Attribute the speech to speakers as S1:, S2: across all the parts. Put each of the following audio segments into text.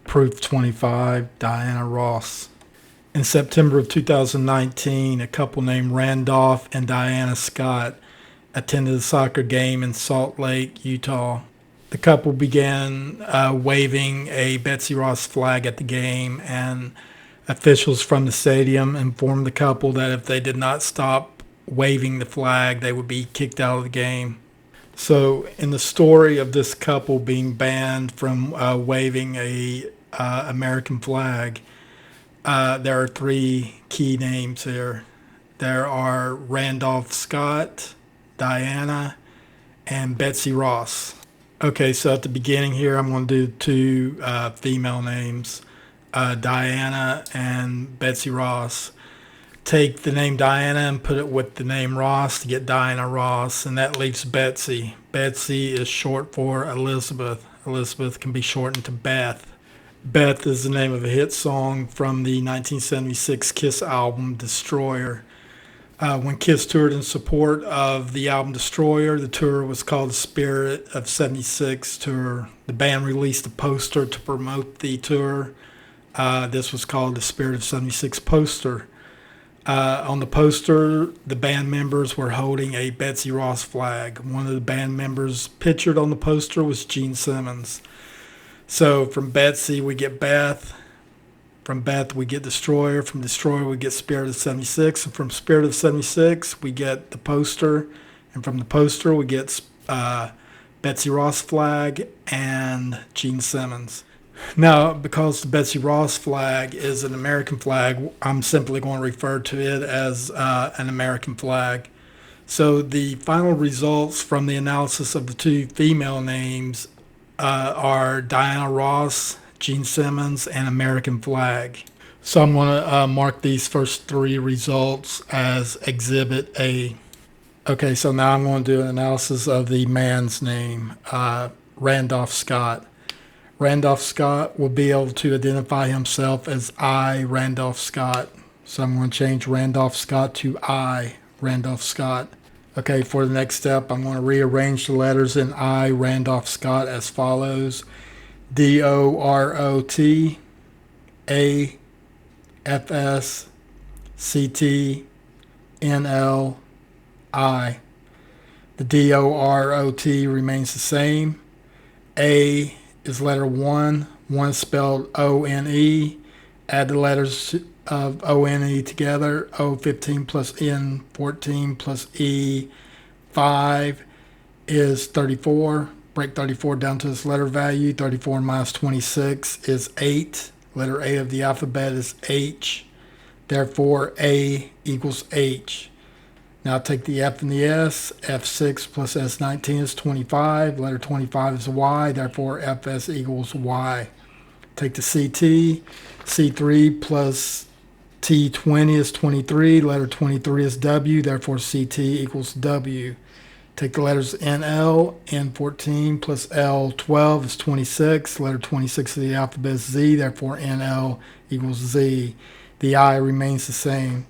S1: Proof 25, Diana Ross. In September of 2019, a couple named Randolph and Diana Scott attended a soccer game in Salt Lake, Utah. The couple began waving a Betsy Ross flag at the game, and officials from the stadium informed the couple that if they did not stop waving the flag, they would be kicked out of the game. So, in the story of this couple being banned from waving a American flag, there are three key names here. There are Randolph Scott, Diana, and Betsy Ross. Okay, so at the beginning here, I'm going to do two female names, Diana and Betsy Ross. Take the name Diana and put it with the name Ross to get Diana Ross, and that leaves Betsy. Betsy is short for Elizabeth. Elizabeth can be shortened to Beth. Beth is the name of a hit song from the 1976 Kiss album Destroyer. When Kiss toured in support of the album Destroyer, the tour was called the Spirit of 76 Tour. The band released a poster to promote the tour. This was called the Spirit of 76 poster. On the poster, the band members were holding a Betsy Ross flag. One of the band members pictured on the poster was Gene Simmons. So from Betsy, we get Beth. From Beth, we get Destroyer. From Destroyer, we get Spirit of 76. And from Spirit of 76, we get the poster. And from the poster, we get Betsy Ross flag and Gene Simmons. Now, because the Betsy Ross flag is an American flag, I'm simply going to refer to it as an American flag. So the final results from the analysis of the two female names are Diana Ross, Gene Simmons, and American flag. So I'm going to mark these first three results as Exhibit A. Okay, so now I'm going to do an analysis of the man's name, Randolph Scott. Randolph Scott will be able to identify himself as I, Randolph Scott. So I'm going to change Randolph Scott to I, Randolph Scott. Okay, for the next step, I'm going to rearrange the letters in I, Randolph Scott as follows. D-O-R-O-T, A, F-S, C-T, N-L, I. The D-O-R-O-T remains the same. A is letter 1. 1 spelled O-N-E. Add the letters of O-N-E together. O15 plus N14 plus E. 5 is 34. Break 34 down to its letter value. 34 minus 26 is 8. Letter A of the alphabet is H. Therefore, A equals H. Now take the F and the S. F6 plus S19 is 25. Letter 25 is Y. Therefore, FS equals Y. Take the CT. C3 plus T20 is 23. Letter 23 is W. Therefore, CT equals W. Take the letters NL. N14 plus L12 is 26. Letter 26 of the alphabet is Z. Therefore, NL equals Z. The I remains the same.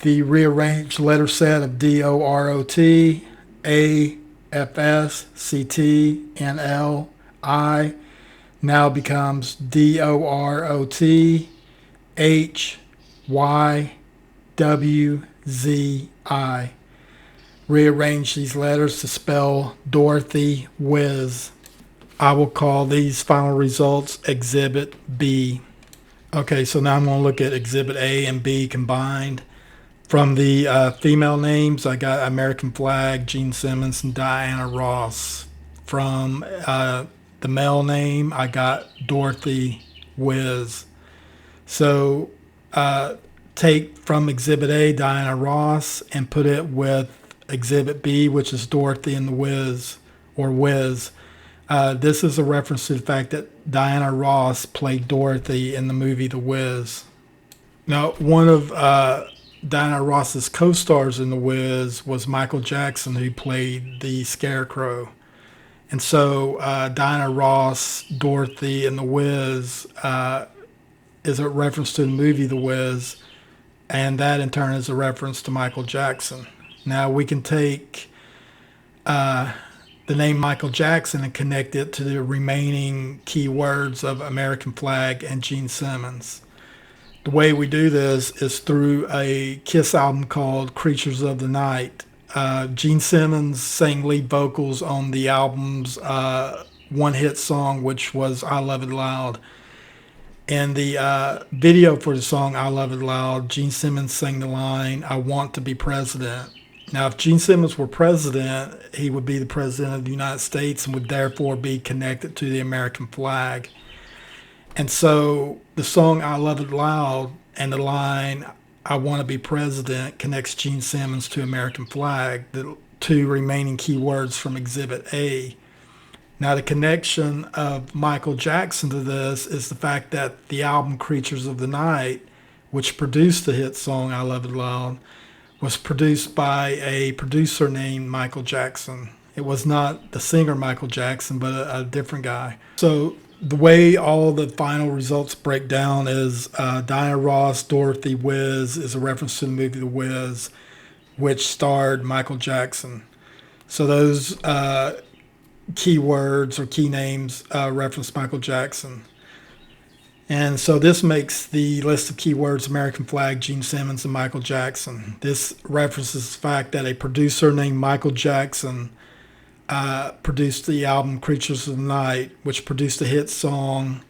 S1: The rearranged letter set of D-O-R-O-T, A, F-S, C-T, N-L, I now becomes D-O-R-O-T, H, Y, W, Z, I. Rearrange these letters to spell Dorothy Whiz. I will call these final results Exhibit B. Okay, so now I'm going to look at Exhibit A and B combined. From the female names, I got American flag, Gene Simmons, and Diana Ross. From the male name, I got Dorothy Whiz. So take from Exhibit A, Diana Ross, and put it with Exhibit B, which is Dorothy and the Whiz, or Whiz. This is a reference to the fact that Diana Ross played Dorothy in the movie The Whiz. Now, one of Diana Ross's co-stars in The Wiz was Michael Jackson, who played the Scarecrow. And so Diana Ross, Dorothy, and The Wiz is a reference to the movie The Wiz, and that in turn is a reference to Michael Jackson. Now we can take the name Michael Jackson and connect it to the remaining key words of American Flag and Gene Simmons. The way we do this is through a Kiss album called Creatures of the Night. Gene Simmons sang lead vocals on the album's one hit song, which was I Love It Loud. In the video for the song I Love It Loud, Gene Simmons sang the line, I want to be president. Now, if Gene Simmons were president, he would be the president of the United States and would therefore be connected to the American flag. And so the song I Love It Loud and the line I want to be president connects Gene Simmons to American flag, the two remaining key words from Exhibit A. Now, the connection of Michael Jackson to this is the fact that the album Creatures of the Night, which produced the hit song I Love It Loud, was produced by a producer named Michael Jackson. It was not the singer Michael Jackson, but a different guy. So the way all the final results break down is Diana Ross, Dorothy Wiz is a reference to the movie The Wiz, which starred Michael Jackson. So those key words or key names reference Michael Jackson. And so this makes the list of keywords American Flag, Gene Simmons, and Michael Jackson. This references the fact that a producer named Michael Jackson produced the album Creatures of the Night, which produced a hit song,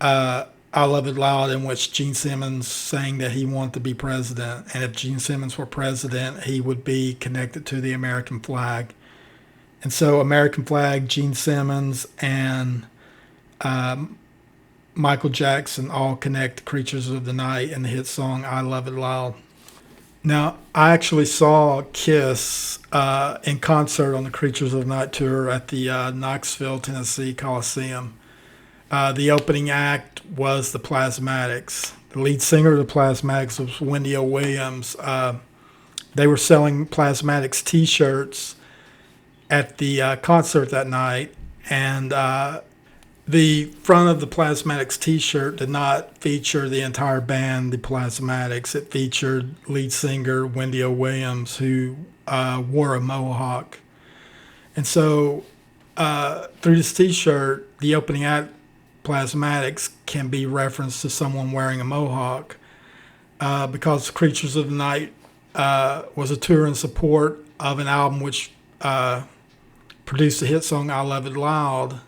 S1: I Love It Loud, in which Gene Simmons sang that he wanted to be president. And if Gene Simmons were president, he would be connected to the American flag. And so American Flag, Gene Simmons, and Michael Jackson all connect Creatures of the Night and the hit song I Love It Loud. Now, I actually saw Kiss in concert on the Creatures of the Night tour at the Knoxville, Tennessee Coliseum. The opening act was the Plasmatics. The lead singer of the Plasmatics was Wendy O. Williams. They were selling Plasmatics t-shirts at the concert that night, and the front of the Plasmatics t-shirt did not feature the entire band, the Plasmatics. It featured lead singer Wendy O. Williams, who wore a mohawk. And so through this t-shirt, the opening act, Plasmatics, can be referenced to someone wearing a mohawk because Creatures of the Night was a tour in support of an album which produced the hit song I Love It Loud.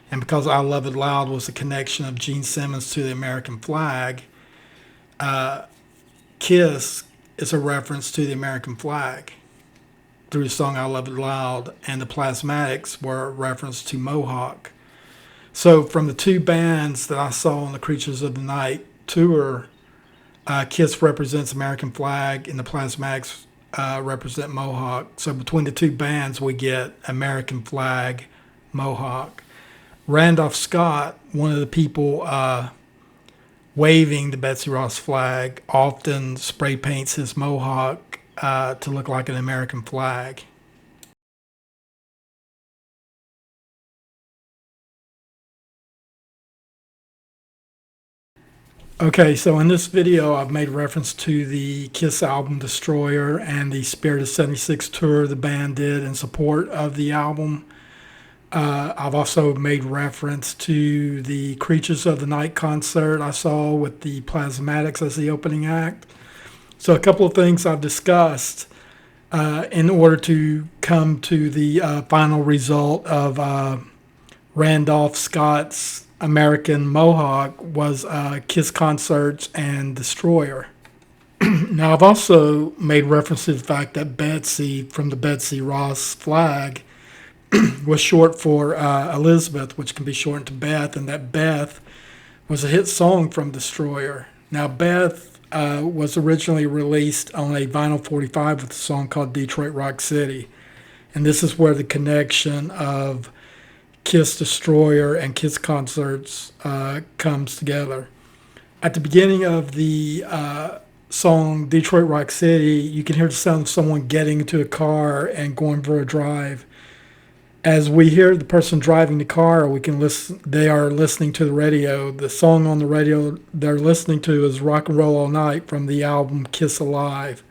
S1: And because I Love It Loud was the connection of Gene Simmons to the American flag, Kiss is a reference to the American flag through the song I Love It Loud, and the Plasmatics were a reference to Mohawk. So from the two bands that I saw on the Creatures of the Night tour, Kiss represents American flag and the Plasmatics represent Mohawk. So between the two bands, we get American flag, Mohawk. Randolph Scott, one of the people waving the Betsy Ross flag, often spray paints his mohawk to look like an American flag. Okay, so in this video, I've made reference to the Kiss album Destroyer and the Spirit of 76 tour the band did in support of the album. I've also made reference to the Creatures of the Night concert I saw with the Plasmatics as the opening act. So a couple of things I've discussed in order to come to the final result of Randolph Scott's American Mohawk was Kiss concerts and Destroyer. Now, I've also made reference to the fact that Betsy from the Betsy Ross flag was short for Elizabeth, which can be shortened to Beth, and that Beth was a hit song from Destroyer. Now, Beth was originally released on a vinyl 45 with a song called Detroit Rock City, and this is where the connection of Kiss Destroyer and Kiss concerts comes together. At the beginning of the song Detroit Rock City, you can hear the sound of someone getting into a car and going for a drive. As we hear the person driving the car, we can listen. They are listening to the radio. The song on the radio they're listening to is "Rock and Roll All Night" from the album Kiss Alive.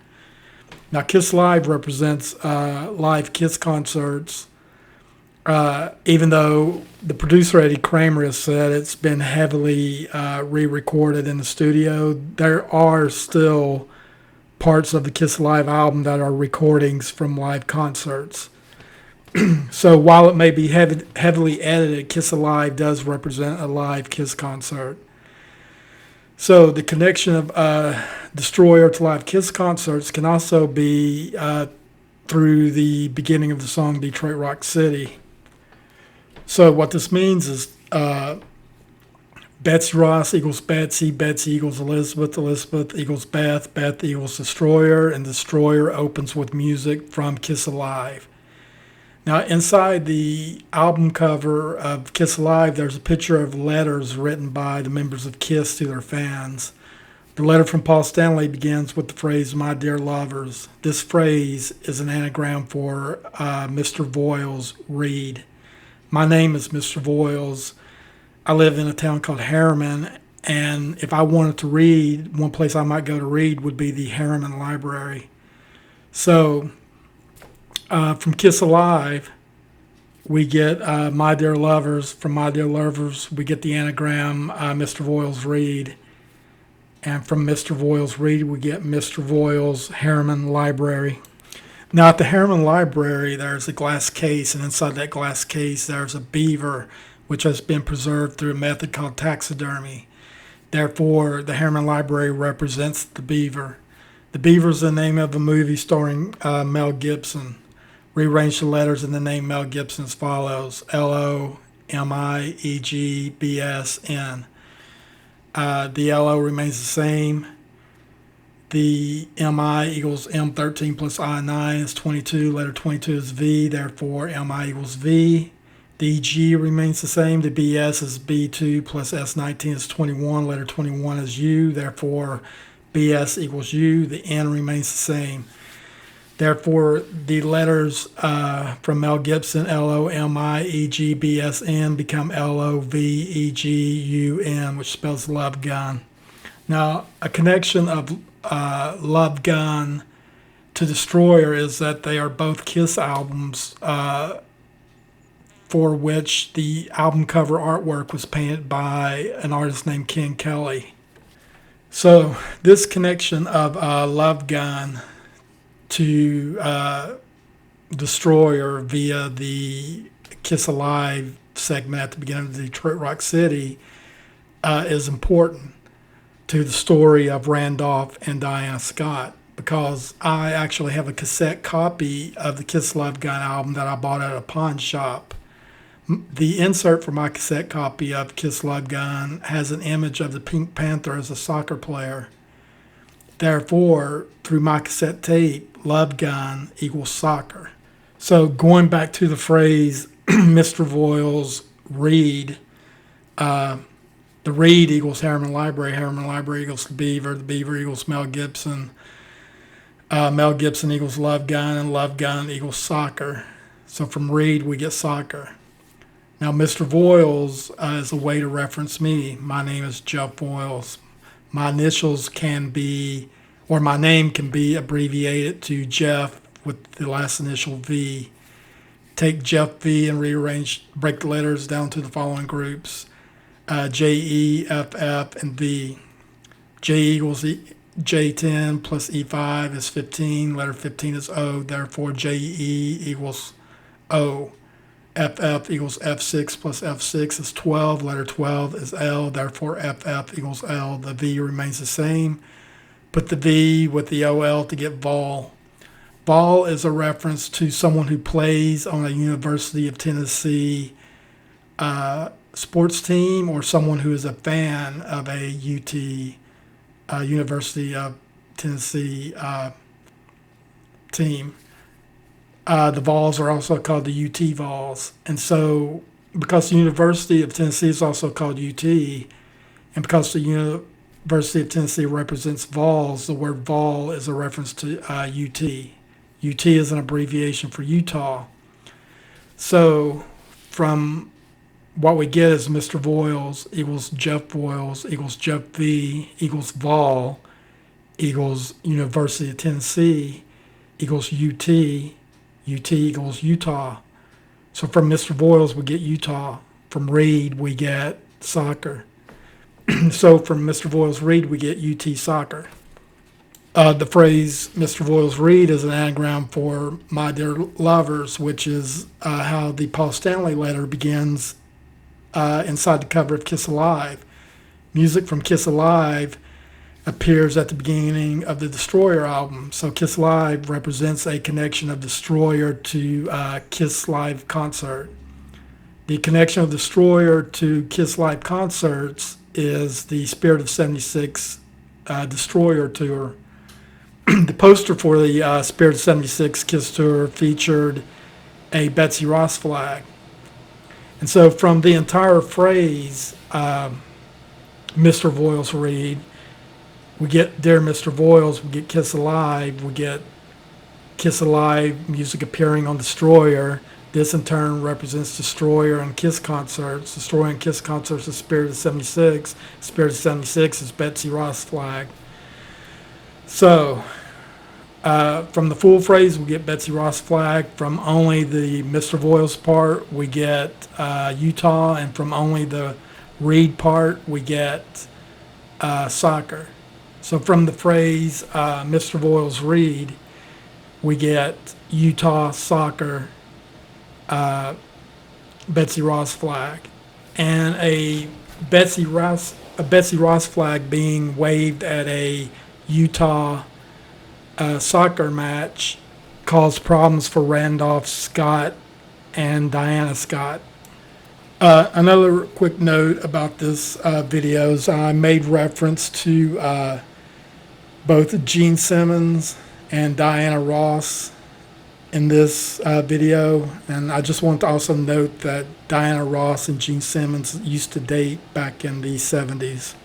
S1: Now, Kiss Live represents live Kiss concerts. Even though the producer Eddie Kramer has said it's been heavily re-recorded in the studio, there are still parts of the Kiss Live album that are recordings from live concerts. So while it may be heavily edited, Kiss Alive does represent a live Kiss concert. So the connection of Destroyer to live Kiss concerts can also be through the beginning of the song Detroit Rock City. So what this means is Betsy Ross equals Betsy, Betsy equals Elizabeth, Elizabeth equals Beth, Beth equals Destroyer, and Destroyer opens with music from Kiss Alive. Now, inside the album cover of Kiss Alive, there's a picture of letters written by the members of Kiss to their fans. The letter from Paul Stanley begins with the phrase, "My dear lovers." This phrase is an anagram for Mr. Voiles, read. My name is Mr. Voiles. I live in a town called Harriman, and if I wanted to read, one place I might go to read would be the Harriman Library. So, from Kiss Alive, we get My Dear Lovers. From My Dear Lovers, we get the anagram Mr. Voiles read. And from Mr. Voiles read, we get Mr. Voiles Harriman Library. Now, at the Harriman Library, there's a glass case, and inside that glass case, there's a beaver, which has been preserved through a method called taxidermy. Therefore, the Harriman Library represents the beaver. The beaver is the name of a movie starring Mel Gibson. Rearrange the letters in the name Mel Gibson as follows: LomiegBsN. The LO remains the same. The MI equals M13 plus I9 is 22. Letter 22 is V, therefore MI equals V. The G remains the same. The BS is B2 plus S19 is 21. Letter 21 is U, therefore BS equals U. The N remains the same. Therefore, the letters from Mel Gibson, LOMIEGBSN, become LOVEGUN, which spells love gun. Now, a connection of Love Gun to Destroyer is that they are both Kiss albums for which the album cover artwork was painted by an artist named Ken Kelly. So this connection of Love Gun to Destroyer via the Kiss Alive segment at the beginning of the Detroit Rock City is important to the story of Randolph and Diana Scott, because I actually have a cassette copy of the Kiss Love Gun album that I bought at a pawn shop. The insert for my cassette copy of Kiss Love Gun has an image of the Pink Panther as a soccer player. Therefore, through my cassette tape, Love Gun equals soccer. So going back to the phrase Mr. Voiles read, the read equals Harriman Library equals the Beaver equals Mel Gibson, Mel Gibson equals Love Gun, and Love Gun equals soccer. So from read, we get soccer. Now, Mr. Voiles is a way to reference me. My name is Jeff Voiles. My initials can be, or my name can be abbreviated to Jeff with the last initial V. Take Jeff V and break the letters down to the following groups. J, E, F, F, and V. J equals J10 plus E5 is 15. Letter 15 is O. Therefore, JE equals O. FF equals F6 plus F6 is 12. Letter 12 is L. Therefore, FF equals L. The V remains the same. Put the V with the OL to get Vol. Vol is a reference to someone who plays on a University of Tennessee sports team, or someone who is a fan of a University of Tennessee team. The Vols are also called the UT Vols. And so because the University of Tennessee is also called UT, and because the University of Tennessee represents Vols, the word Vol is a reference to UT. UT is an abbreviation for Utah. So from what we get is Mr. Voiles equals Jeff Voiles equals Jeff V equals Vol equals University of Tennessee. equals UT. UT equals Utah. So from Mr. Voiles, we get Utah. From Reed, we get soccer. So from Mr. Voiles Reed, we get UT soccer. The phrase Mr. Voiles Reed is an anagram for My Dear Lovers, which is how the Paul Stanley letter begins inside the cover of Kiss Alive. Music from Kiss Alive appears at the beginning of the Destroyer album. So Kiss Alive represents a connection of Destroyer to Kiss Live concert. The connection of Destroyer to Kiss Live concerts is the Spirit of 76 Destroyer tour. The poster for the Spirit of 76 Kiss tour featured a Betsy Ross flag. And so from the entire phrase, Mr. Voiles Reed, we get Dear Mr. Voiles, we get Kiss Alive, we get Kiss Alive music appearing on Destroyer. This in turn represents Destroyer and Kiss concerts. Destroyer and Kiss concerts is Spirit of 76. Spirit of 76 is Betsy Ross flag. So, from the full phrase, we get Betsy Ross flag. From only the Mr. Voiles part, we get Utah. And from only the Reed part, we get soccer. So from the phrase Mr. Voiles Reed, we get Utah, soccer, Betsy Ross flag. And a Betsy Ross flag being waved at a Utah soccer match caused problems for Randolph Scott and Diana Scott. Another quick note about this video is I made reference to both Gene Simmons and Diana Ross in this video, and I just want to also note that Diana Ross and Gene Simmons used to date back in the 70s.